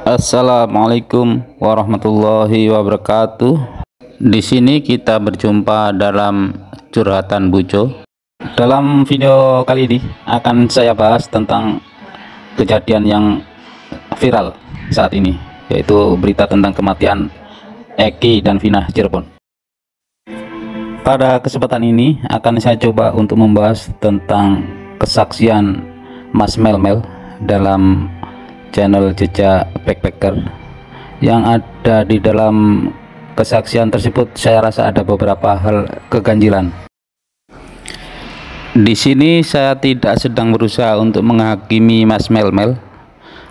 Assalamualaikum warahmatullahi wabarakatuh. Di sini kita berjumpa dalam curhatan Buco. Dalam video kali ini akan saya bahas tentang kejadian yang viral saat ini, yaitu berita tentang kematian Eki dan Vina Cirebon. Pada kesempatan ini akan saya coba untuk membahas tentang kesaksian Mas Melmel dalam channel Jejak Backpacker. Yang ada di dalam kesaksian tersebut saya rasa ada beberapa hal keganjilan. Di sini saya tidak sedang berusaha untuk menghakimi Mas Melmel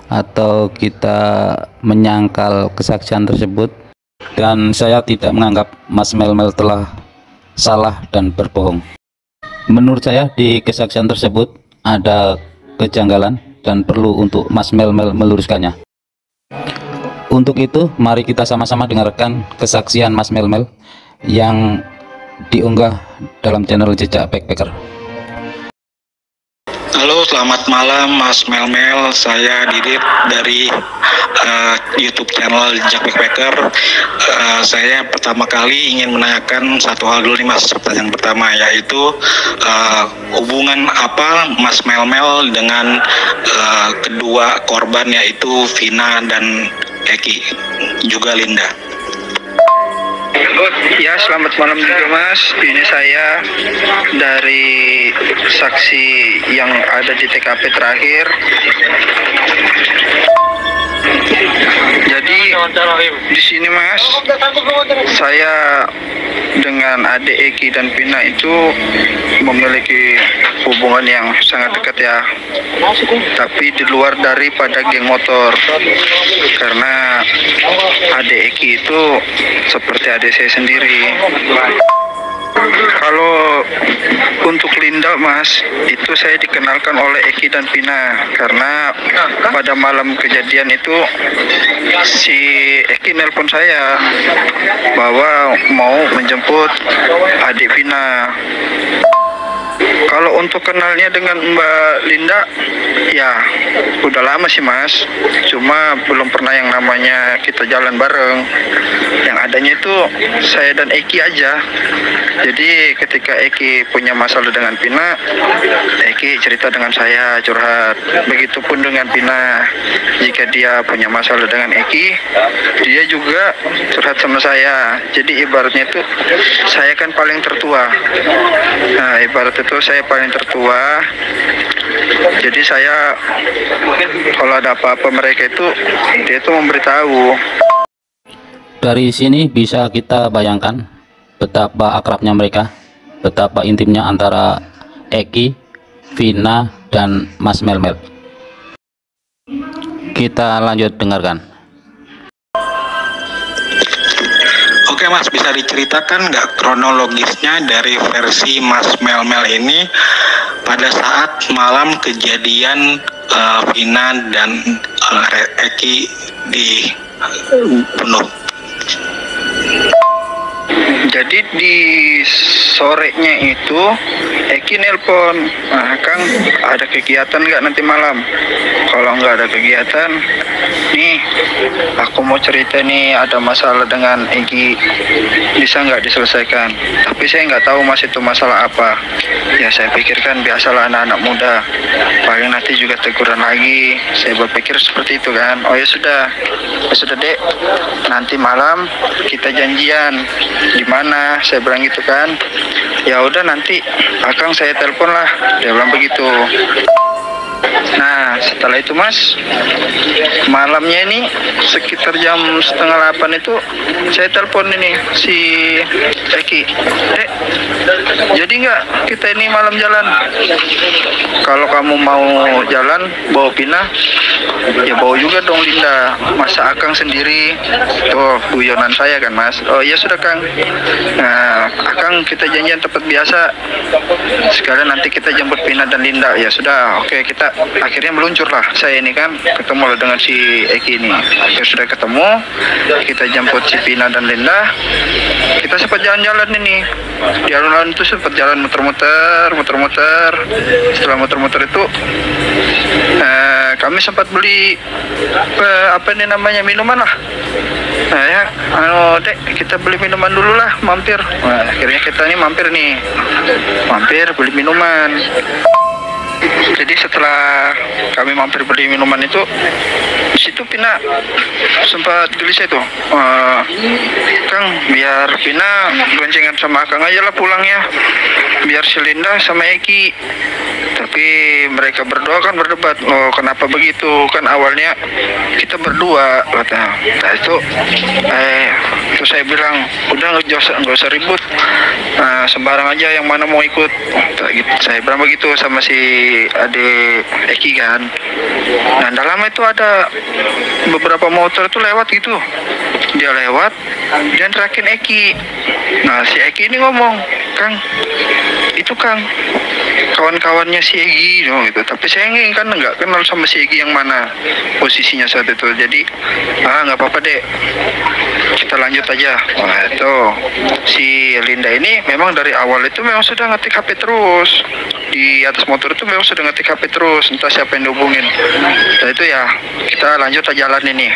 atau kita menyangkal kesaksian tersebut, dan saya tidak menganggap Mas Melmel telah salah dan berbohong. Menurut saya di kesaksian tersebut ada kejanggalan dan perlu untuk Mas Melmel meluruskannya. Untuk itu mari kita sama-sama dengarkan kesaksian Mas Melmel yang diunggah dalam channel Jejak Backpacker. Halo, selamat malam Mas Melmel. Saya Didit dari YouTube channel Jejak Backpacker. Saya pertama kali ingin menanyakan satu hal dulu nih Mas. Pertanyaan pertama yaitu hubungan apa Mas Melmel dengan kedua korban, yaitu Vina dan Eki, juga Linda. Ya, selamat malam juga Mas. Ini saya dari saksi yang ada di TKP terakhir. Jadi di sini Mas, saya dengan adik Eki dan Vina itu memiliki hubungan yang sangat dekat ya, tapi di luar daripada geng motor, karena adik Eki itu seperti adik saya sendiri. Kalau untuk Linda Mas, itu saya dikenalkan oleh Eki dan Vina, karena pada malam kejadian itu si Eki nelpon saya bahwa mau menjemput adik Vina. Kalau untuk kenalnya dengan Mbak Linda, ya udah lama sih Mas, cuma belum pernah yang namanya kita jalan bareng. Yang adanya itu saya dan Eki aja. Jadi ketika Eki punya masalah dengan Vina, Eki cerita dengan saya, curhat. Begitupun dengan Vina, jika dia punya masalah dengan Eki, dia juga curhat sama saya. Jadi ibaratnya itu saya kan paling tertua. Nah, ibarat itu saya paling tertua. Jadi saya kalau ada apa-apa mereka itu, dia itu memberitahu. Dari sini bisa kita bayangkan betapa akrabnya mereka, betapa intimnya antara Eki, Vina, dan Mas Melmel. Kita lanjut dengarkan. Oke Mas, bisa diceritakan nggak kronologisnya dari versi Mas Melmel ini pada saat malam kejadian Vina dan Eki dibunuh? Jadi di sorenya itu Eki nelpon, nah Kang ada kegiatan nggak nanti malam? Kalau nggak ada kegiatan, nih aku mau cerita nih, ada masalah dengan Eki, bisa nggak diselesaikan? Tapi saya nggak tahu Mas itu masalah apa. Ya saya pikirkan biasalah anak-anak muda, paling nanti juga teguran lagi. Saya berpikir seperti itu kan. Oh ya sudah Dek, nanti malam kita janjian di mana? Saya bilang gitu kan. Ya udah nanti Akang saya telepon lah, dia bilang begitu. Nah setelah itu Mas, malamnya ini sekitar jam 7:30 itu saya telepon ini si Eki, Dek, jadi nggak kita ini malam jalan? Kalau kamu mau jalan bawa Vina, ya bawa juga dong Linda, masa Akang sendiri? Tuh guyonan saya kan Mas. Oh iya sudah Kang. Nah Akang kita janjian tempat biasa, sekalian nanti kita jemput Vina dan Linda. Ya sudah, oke, kita akhirnya meluncur lah. Saya ini kan ketemu dengan si Eki ini. Akhirnya sudah ketemu, kita jemput si Vina dan Linda. Kita sempat jalan-jalan ini. Di alun-alun itu sempat jalan muter-muter. Setelah muter-muter itu kami sempat beli apa nih namanya, minuman lah. Nah ya, Dek, kita beli minuman dulu lah, mampir. Nah, akhirnya kita nih mampir beli minuman. Jadi setelah kami mampir beli minuman itu, di situ Pina sempat gelisah tuh, Kang, biar Pina goncengan sama Kang aja lah pulangnya, biar si Linda sama Eki. Tapi mereka berdua kan berdebat, loh kenapa begitu, kan awalnya kita berdua kata. Nah itu terus saya bilang, udah nggak usah ribut, sembarang aja yang mana mau ikut. Saya bilang begitu sama si adik Eki kan. Nah dalam itu ada beberapa motor itu lewat gitu, dia lewat dan terakin Eki. Nah si Eki ini ngomong, Kang, itu Kang kawan-kawannya si Egi gitu. Tapi saya kan nggak kenal sama si Egi yang mana posisinya saat itu. Jadi nggak apa-apa deh, kita lanjut aja. Wah itu si Linda ini memang dari awal itu memang sudah ngetik HP terus di atas motor, itu memang sudah ngetik HP terus, entah siapa yang dihubungin. Nah itu ya kita lanjut aja jalan ini.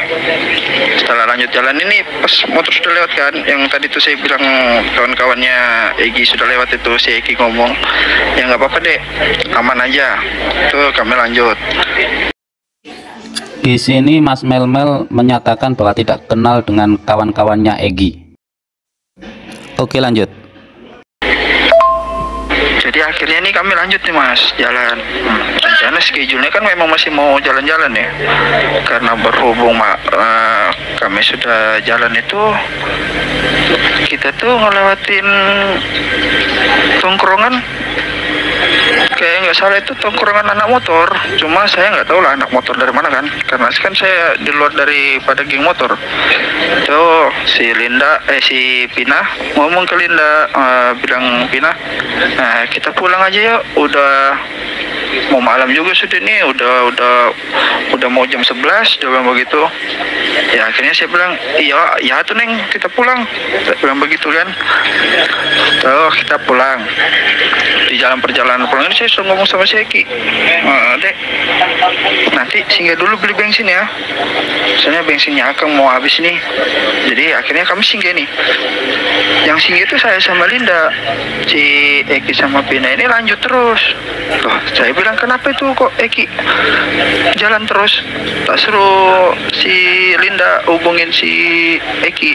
Setelah lanjut jalan ini, pas motor sudah lewat kan, yang tadi tuh saya bilang kawan-kawannya Egi sudah lewat itu, si Egi ngomong, ya nggak apa-apa deh, aman aja. Tuh kami lanjut. Di sini Mas Melmel menyatakan bahwa tidak kenal dengan kawan-kawannya Egi. Oke, lanjut. Jadi akhirnya nih kami lanjut nih Mas, jalan. Rencana schedule-nya kan memang masih mau jalan-jalan ya. Karena berhubung kami sudah jalan itu, kita tuh ngelewatin tongkrongan, kayak nggak salah itu tongkrongan anak motor. Cuma saya nggak tahu lah anak motor dari mana kan, karena kan saya di luar daripada geng motor. Tuh si Pina ngomong ke Linda, bilang, Pina, nah kita pulang aja ya, udah mau malam juga sudah nih, udah mau jam 11, dia bilang begitu. Ya akhirnya saya bilang, iya tuh Neng, kita pulang. Saya bilang begitu kan. Tuh kita pulang. Di jalan perjalanan pulang ini saya sudah ngomong sama si Eki, Dek, nanti singgah dulu beli bensin ya, soalnya bensinnya Akang mau habis nih. Jadi akhirnya kami singgah nih. Yang singgah itu saya sama Linda. Si Eki sama Pina ini lanjut terus. Loh, saya bilang kenapa itu kok Eki jalan terus, tak suruh si Linda hubungin si Eki.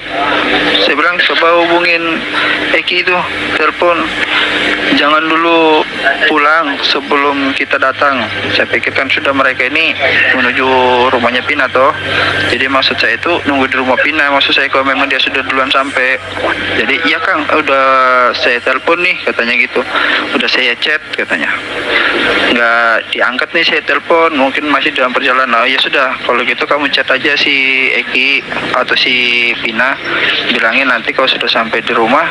Saya bilang coba hubungin Eki itu, telepon, jangan dulu pulang sebelum kita datang. Saya pikir kan sudah mereka ini menuju rumahnya Pina toh. Jadi maksud saya itu nunggu di rumah Pina, maksud saya kalau memang dia sudah duluan sampai. Jadi iya Kang, udah saya telepon nih katanya gitu, udah saya chat katanya, nggak diangkat nih saya telepon, mungkin masih dalam perjalanan. Oh ya sudah, kalau gitu kamu chat aja si Eki atau si Pina, bilangin nanti kalau sudah sampai di rumah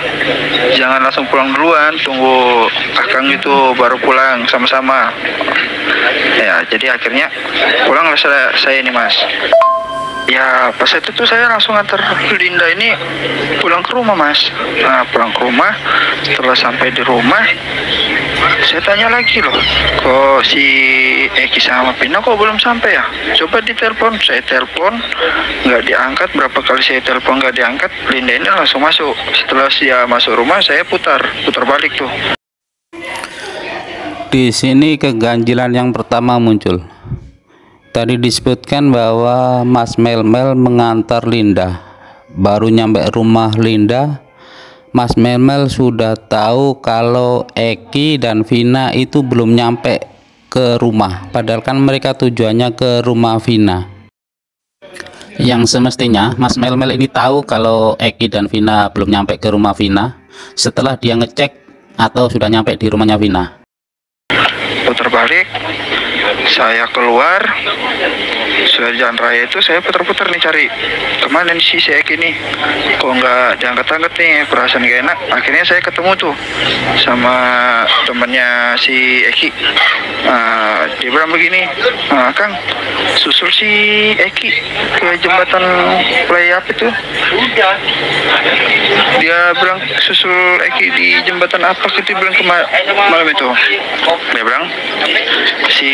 jangan langsung pulang duluan, tunggu Akang itu baru pulang sama-sama. Ya jadi akhirnya pulanglah saya ini Mas. Ya pas itu tuh saya langsung antar Linda ini pulang ke rumah Mas. Nah pulang ke rumah, setelah sampai di rumah saya tanya lagi loh, kok si Eki sama Pina kok belum sampai ya? Coba ditelepon, saya telepon nggak diangkat, berapa kali saya telepon nggak diangkat. Linda ini langsung masuk. Setelah dia masuk rumah saya putar balik tuh. Di sini keganjilan yang pertama muncul. Tadi disebutkan bahwa Mas Melmel mengantar Linda. Baru nyampe rumah Linda, Mas Melmel sudah tahu kalau Eki dan Vina itu belum nyampe ke rumah. Padahal kan mereka tujuannya ke rumah Vina. Yang semestinya Mas Melmel ini tahu kalau Eki dan Vina belum nyampe ke rumah Vina setelah dia ngecek atau sudah nyampe di rumahnya Vina. Putar balik, saya keluar, sudah jalan raya itu saya putar-putar nih cari kemana nih si Eki nih, kok nggak diangkat-angkat nih, perasaan gak enak. Akhirnya saya ketemu tuh sama temannya si Eki. Dia bilang begini, Kang, susul si Eki ke jembatan play apa itu. Dia bilang susul Eki di jembatan apa gitu, bilang malam itu. Dia bilang si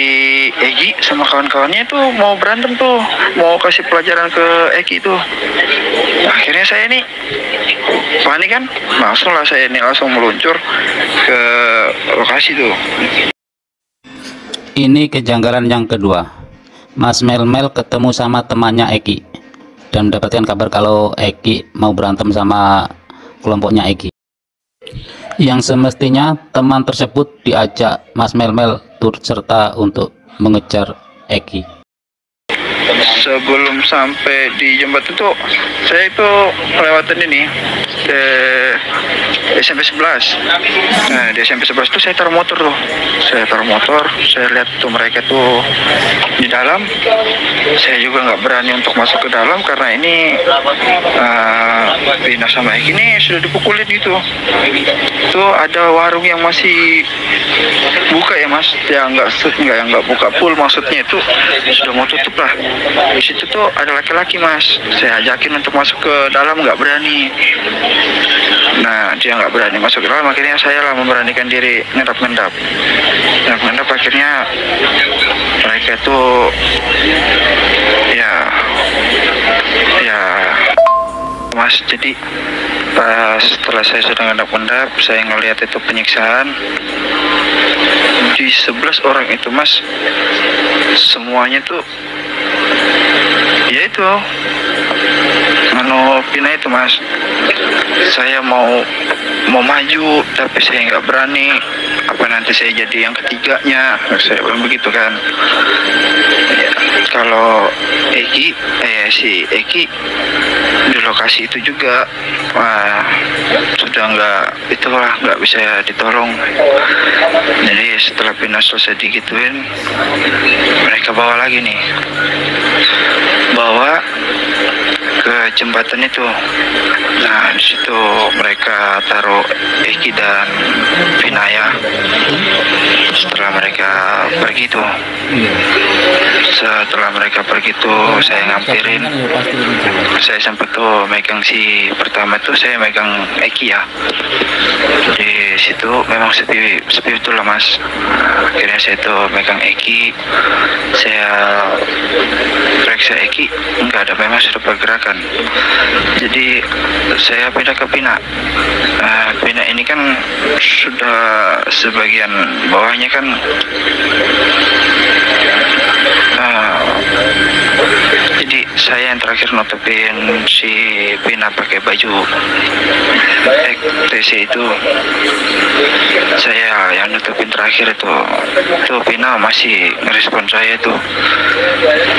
Egi sama kawan-kawannya tuh mau berantem tuh, mau kasih pelajaran ke Egi tuh. Akhirnya saya nih panik kan, langsung meluncur ke lokasi tuh. Ini kejanggalan yang kedua. Mas Melmel ketemu sama temannya Eki dan mendapatkan kabar kalau Eki mau berantem sama kelompoknya Eki. Yang semestinya teman tersebut diajak Mas Melmel turut serta untuk mengejar Eki. Sebelum sampai di jembatan tuh, saya itu melewati ini SMP 11. Nah, di SMP 11 tuh saya taruh motor tuh. Saya lihat tuh mereka tuh di dalam. Saya juga nggak berani untuk masuk ke dalam karena ini Pina sama Eki ini sudah dipukulin gitu. Tuh ada warung yang masih buka ya mas, yang nggak buka full, maksudnya itu sudah mau tutup lah. Di situ tuh ada laki-laki mas, saya ajakin untuk masuk ke dalam, nggak berani. Nah dia nggak berani masuk ke dalam, akhirnya saya lah memberanikan diri ngendap. Akhirnya mereka tuh ya mas, jadi pas setelah saya sudah ngendap, saya ngelihat itu penyiksaan di 11 orang itu mas, semuanya tuh ya itu Pina itu mas. Saya mau maju tapi saya nggak berani, apa nanti saya jadi yang ketiganya, saya bilang begitu kan. Ya, kalau si Eki di lokasi itu juga sudah nggak bisa ditolong. Jadi setelah Pina selesai digituin, mereka bawa ke jembatan itu. Nah di situ mereka taruh Eki dan Vinaya. Setelah mereka pergi tuh, saya ngampirin. Saya sempat tuh megang si pertama tuh, saya megang Eki ya. Di situ memang sepi betul lah mas. Akhirnya saya tuh megang Eki, saya periksa Eki, enggak ada, memang sudah pergerakan. Jadi saya pindah ke Pina. Pina ini kan sudah sebagian bawahnya kan jadi saya yang terakhir nutupin si Pina pakai baju TC itu. Saya yang nutupin terakhir itu Pina masih ngerespon saya tuh.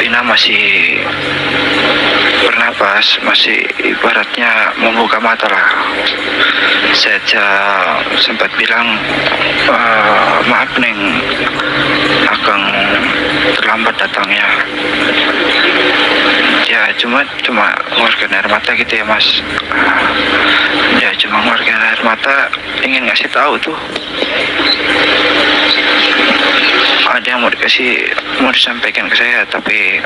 Pina masih bernapas, masih ibaratnya membuka mata lah. Saya sempat bilang, maaf Neng, Akang terlambat datangnya. Ya cuma mengeluarkan air mata gitu ya mas. Ya cuma mengeluarkan air mata, ingin ngasih tahu tuh ada yang mau disampaikan ke saya, tapi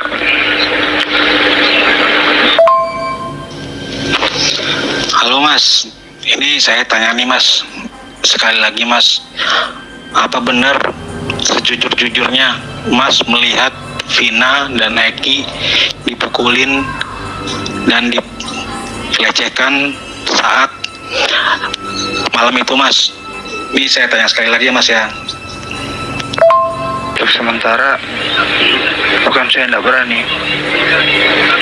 Halo mas, ini saya tanya nih mas, sekali lagi mas, apa benar sejujur-jujurnya mas melihat Vina dan Eki dipukulin dan dilecehkan saat malam itu mas? Ini saya tanya sekali lagi ya mas ya. Untuk sementara bukan saya tidak berani,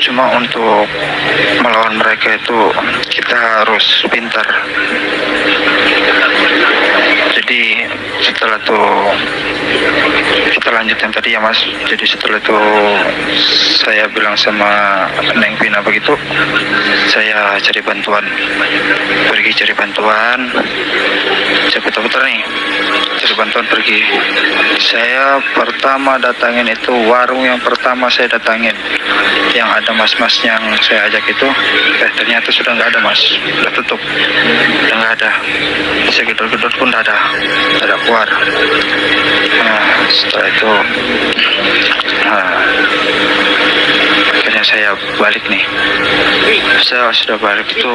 cuma untuk melawan mereka itu kita harus pintar. Jadi setelah itu kita lanjutkan tadi ya mas. Jadi setelah itu saya bilang sama Neng Pina begitu, saya cari bantuan, saya putar-putar nih, cari bantuan pergi. Saya pertama datangin itu warung yang pertama saya datangin, yang ada mas-mas yang saya ajak itu, ternyata sudah nggak ada mas, sudah tutup, udah nggak ada. Saya gedor-gedor pun nggak ada keluar. Nah setelah itu akhirnya akhirnya saya balik nih. Saya sudah balik itu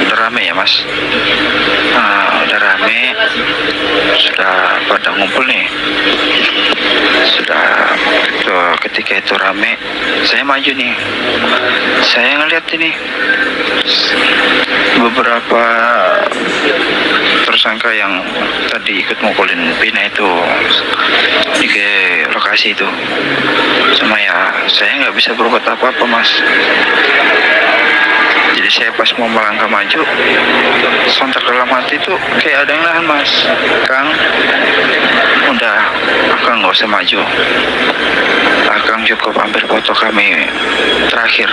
udah rame ya mas, udah rame, sudah pada ngumpul nih. Sudah itu, ketika itu rame, saya maju nih. Saya ngeliat ini beberapa tersangka yang tadi ikut mukulin Pina itu di lokasi itu. Cuma ya saya nggak bisa berbuat apa-apa mas. Jadi saya pas mau melangkah maju, sontak dalam hati itu kayak ada yang nahan mas. Kang, udah, Akang nggak usah maju. Akang cukup ambil foto kami terakhir.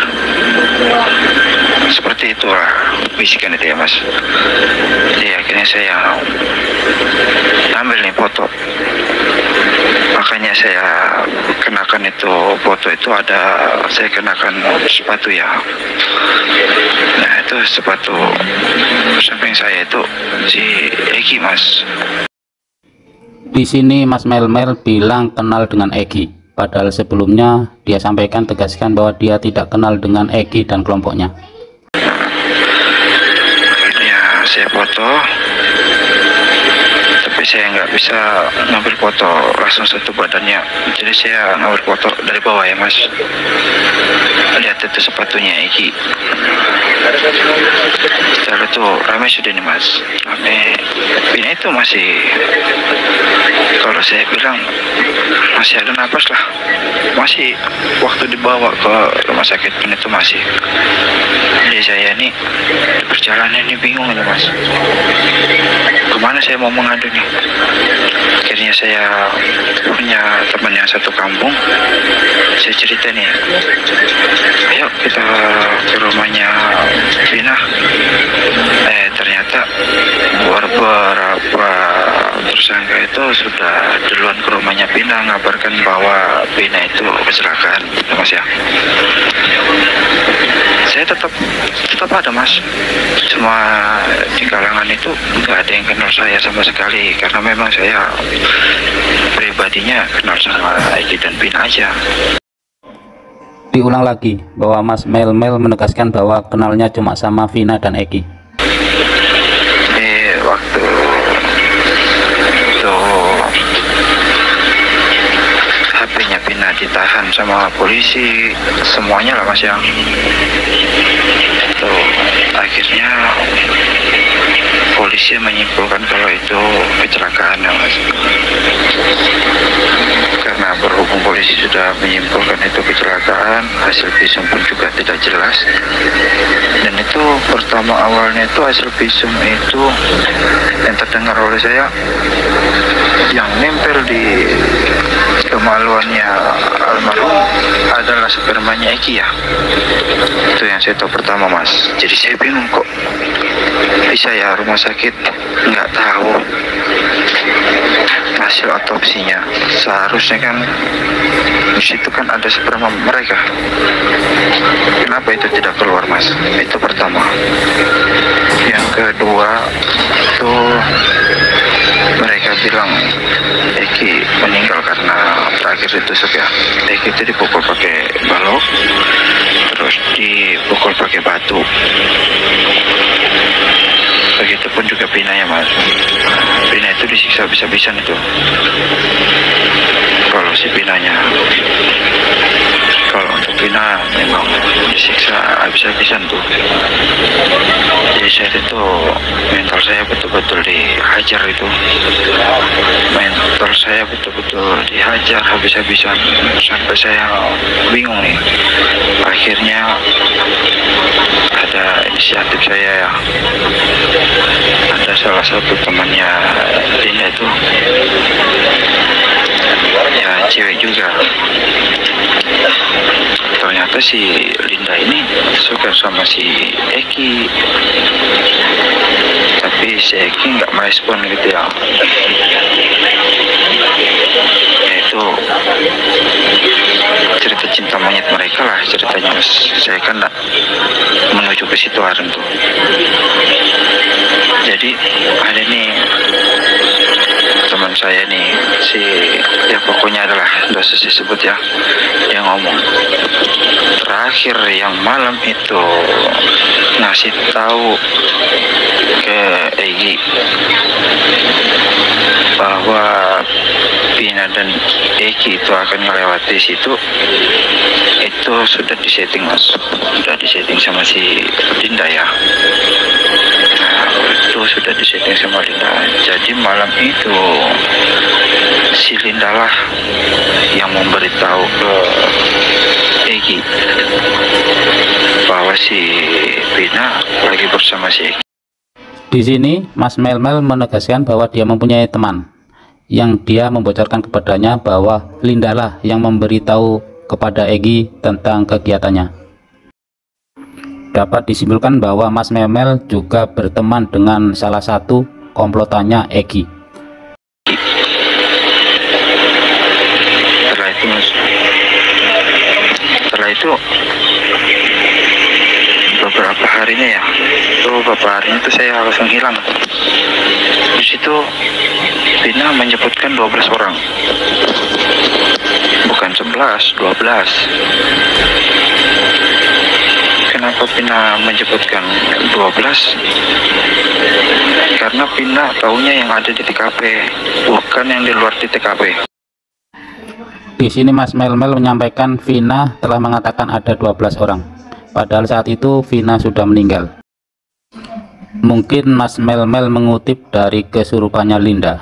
Seperti itulah bisikan itu ya mas. Jadi akhirnya saya ambil nih foto. Makanya saya kenakan itu foto itu saya kenakan sepatu ya. Nah itu sepatu samping saya itu si Egi mas. Di sini Mas Melmel bilang kenal dengan Egi, padahal sebelumnya dia sampaikan tegaskan bahwa dia tidak kenal dengan Egi dan kelompoknya. Ya saya foto, tapi saya nggak bisa ngambil foto langsung satu badannya, jadi saya ngambil foto dari bawah ya mas. Lihat itu sepatunya Egi. Setelah itu ramai sudah nih mas, ramai. Pina itu masih, kalau saya bilang masih ada napas lah, masih waktu dibawa ke rumah sakit Pina itu masih. Jadi saya ini perjalanan ini bingung ini mas, kemana saya mau mengadu nih. Akhirnya saya punya teman yang satu kampung, saya cerita nih, ayo kita ke rumahnya Pina. Ternyata beberapa tersangka itu sudah duluan ke rumahnya Pina, ngabarkan bahwa Pina itu kecelakaan mas ya. Saya tetap ada mas, cuma di kalangan itu nggak ada yang kenal saya sama sekali, karena memang saya pribadinya kenal sama Egi dan Pina aja. Diulang lagi bahwa Mas Melmel menegaskan bahwa kenalnya cuma sama Vina dan Egi. Waktu itu HP-nya Pina ditahan sama polisi, semuanya lah mas ya. Itu akhirnya polisi menyimpulkan kalau itu kecelakaan ya mas. Karena berhubung polisi sudah menyimpulkan itu kecelakaan, hasil visum pun juga tidak jelas. Dan itu pertama awalnya itu hasil visum itu yang terdengar oleh saya, yang nempel di kemaluannya almarhum adalah spermanya Egi ya. Itu yang saya tahu pertama mas. Jadi saya bingung kok bisa ya rumah sakit nggak tahu hasil otopsinya. Seharusnya kan di situ kan ada sperma mereka, kenapa itu tidak keluar mas? Itu pertama. Yang kedua itu mereka bilang Egi meninggal karena terakhir ditusuk ya. Egi itu dipukul pakai balok, terus dipukul pakai batu. Begitupun juga Pina ya mas. Pina itu disiksa bisa-bisan itu. Kalau si Pinanya, kalau untuk Pina memang disiksa habis-habisan tuh. Jadi saya itu mental saya betul-betul dihajar itu. Mental saya betul-betul dihajar habis-habisan sampai saya bingung nih. Akhirnya ada inisiatif saya ya. Ada salah satu temannya Linda itu, ya cewek juga. Ternyata si Linda ini suka sama si Eki, tapi si Eki nggak merespon gitu ya. Itu cerita cinta monyet mereka lah ceritanya. Saya kan nggak menuju ke situ hari itu. Jadi ada nih teman saya nih, si, ya pokoknya adalah dosis disebut ya, yang ngomong terakhir yang malam itu ngasih tahu ke Egi bahwa Pina dan Eki itu akan melewati situ. Itu sudah disetting mas, sudah disetting sama si Dinda ya. Nah, itu sudah disetting sama Linda. Jadi malam itu si Linda lah yang memberitahu ke Eki bahwa si Pina lagi bersama si Eki. Di sini Mas Melmel menegaskan bahwa dia mempunyai teman yang dia membocorkan kepadanya bahwa Linda lah yang memberitahu kepada Egi tentang kegiatannya. Dapat disimpulkan bahwa Mas Melmel juga berteman dengan salah satu komplotannya Egi. Setelah itu beberapa harinya ya, beberapa hari itu saya langsung hilang. Di situ Pina menyebutkan 12 orang, bukan 11, 12. Kenapa Pina menyebutkan 12? Karena Pina tahunya yang ada di TKP, bukan yang di luar di TKP. Di sini Mas Melmel menyampaikan Vina telah mengatakan ada 12 orang. Padahal saat itu Vina sudah meninggal. Mungkin Mas Melmel mengutip dari kesurupannya Linda.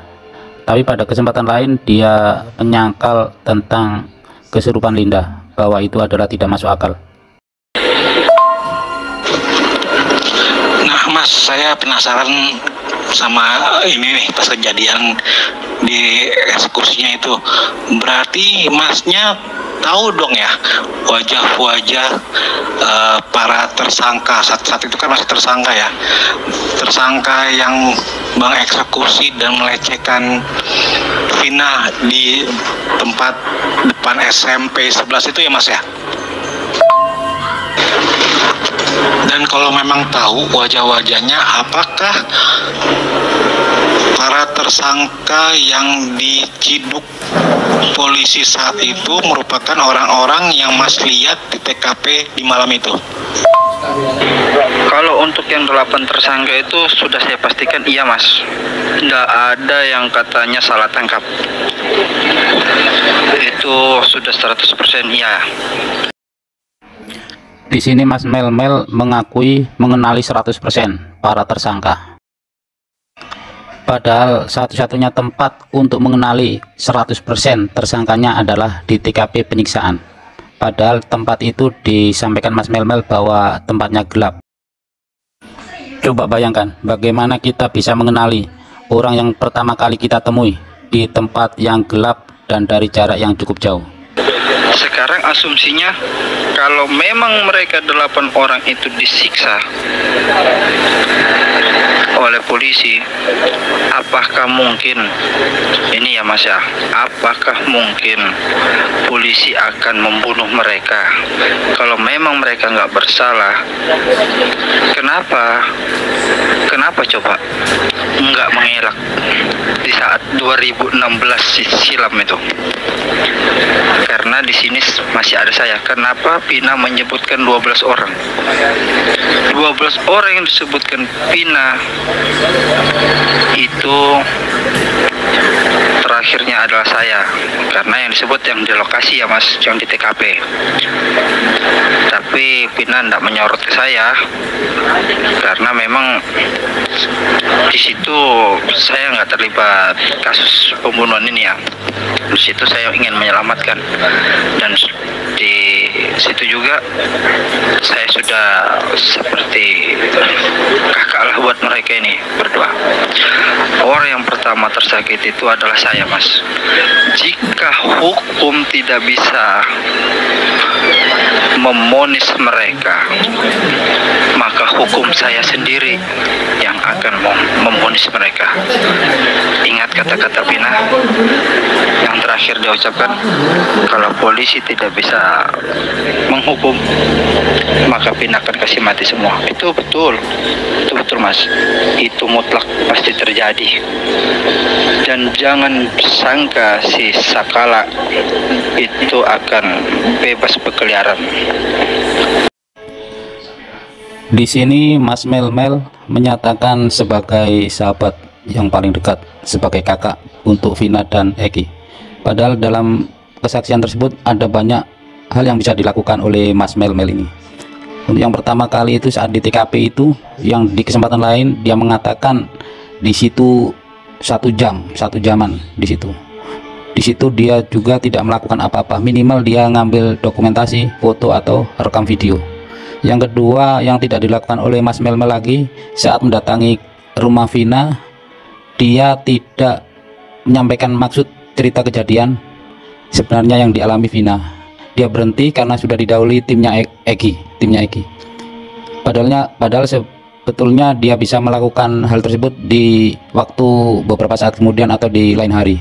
Tapi pada kesempatan lain dia menyangkal tentang kesurupan Linda, bahwa itu adalah tidak masuk akal. Nah mas, saya penasaran sama ini nih, pas kejadian di eksekusinya itu. Berarti masnya tahu dong ya wajah-wajah para tersangka saat itu kan masih tersangka ya, tersangka yang mengeksekusi dan melecehkan Vina di tempat depan SMP 11 itu ya mas ya. Dan kalau memang tahu wajah-wajahnya, apakah para tersangka yang diciduk polisi saat itu merupakan orang-orang yang mas lihat di TKP di malam itu? Kalau untuk yang 8 tersangka itu sudah saya pastikan iya mas. Tidak ada yang katanya salah tangkap. Itu sudah 100% iya. Di sini Mas Melmel mengakui mengenali 100% para tersangka. Padahal satu-satunya tempat untuk mengenali 100% tersangkanya adalah di TKP penyiksaan. Padahal tempat itu disampaikan Mas Melmel bahwa tempatnya gelap. Coba bayangkan bagaimana kita bisa mengenali orang yang pertama kali kita temui di tempat yang gelap dan dari jarak yang cukup jauh. Sekarang asumsinya kalau memang mereka 8 orang itu disiksa oleh polisi, apakah mungkin ini ya mas ya, apakah mungkin polisi akan membunuh mereka? Kalau memang mereka nggak bersalah, kenapa coba nggak mengelak di saat 2016 silam itu? Karena di sini masih ada saya. Kenapa Pina menyebutkan 12 orang? 12 orang yang disebutkan Pina itu terakhirnya adalah saya, karena yang disebut yang di lokasi ya mas, yang di TKP. Tapi Pina tidak menyorot ke saya karena memang di situ saya nggak terlibat kasus pembunuhan ini ya. Di situ saya ingin menyelamatkan, dan di situ juga saya sudah seperti kakak lah buat mereka ini berdua. Orang yang pertama tersakiti itu adalah saya mas. Jika hukum tidak bisa memonis mereka, maka hukum saya sendiri yang akan memonis mereka. Ingat kata-kata Pina yang terakhir dia ucapkan, kalau polisi tidak bisa menghukum, maka Pina akan kasih mati semua. Itu betul, itu betul. betul Mas, itu mutlak pasti terjadi. Dan jangan sangka si Sakala itu akan bebas berkeliaran. Di sini Mas Melmel menyatakan sebagai sahabat yang paling dekat, sebagai kakak untuk Vina dan Eki. Padahal dalam kesaksian tersebut ada banyak hal yang bisa dilakukan oleh Mas Melmel ini. Untuk yang pertama kali itu saat di TKP itu, yang di kesempatan lain dia mengatakan di situ satu jaman di situ. Di situ dia juga tidak melakukan apa-apa, minimal dia ngambil dokumentasi, foto atau rekam video. Yang kedua yang tidak dilakukan oleh Mas Melmel lagi, saat mendatangi rumah Vina, dia tidak menyampaikan maksud cerita kejadian sebenarnya yang dialami Vina. Dia berhenti karena sudah didahului timnya Eki. Padahal sebetulnya dia bisa melakukan hal tersebut di waktu beberapa saat kemudian atau di lain hari.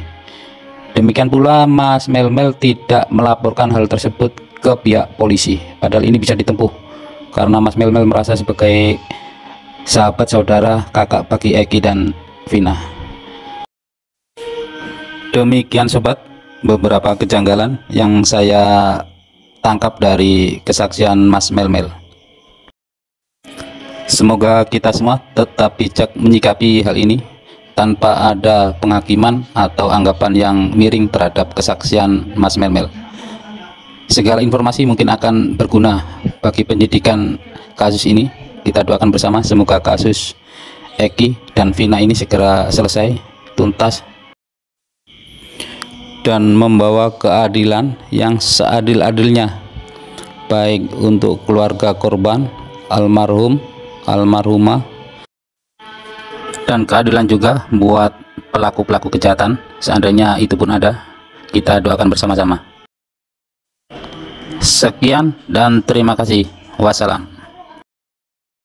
Demikian pula Mas Melmel tidak melaporkan hal tersebut ke pihak polisi. Padahal ini bisa ditempuh karena Mas Melmel merasa sebagai sahabat saudara kakak bagi Eki dan Vina. Demikian sobat, beberapa kejanggalan yang saya tangkap dari kesaksian Mas Melmel. Semoga kita semua tetap bijak menyikapi hal ini tanpa ada penghakiman atau anggapan yang miring terhadap kesaksian Mas Melmel. Segala informasi mungkin akan berguna bagi penyidikan kasus ini. Kita doakan bersama semoga kasus Eki dan Vina ini segera selesai, tuntas, dan membawa keadilan yang seadil-adilnya, baik untuk keluarga korban, almarhum, almarhumah, dan keadilan juga buat pelaku-pelaku kejahatan seandainya itu pun ada. Kita doakan bersama-sama. Sekian dan terima kasih. Wassalam.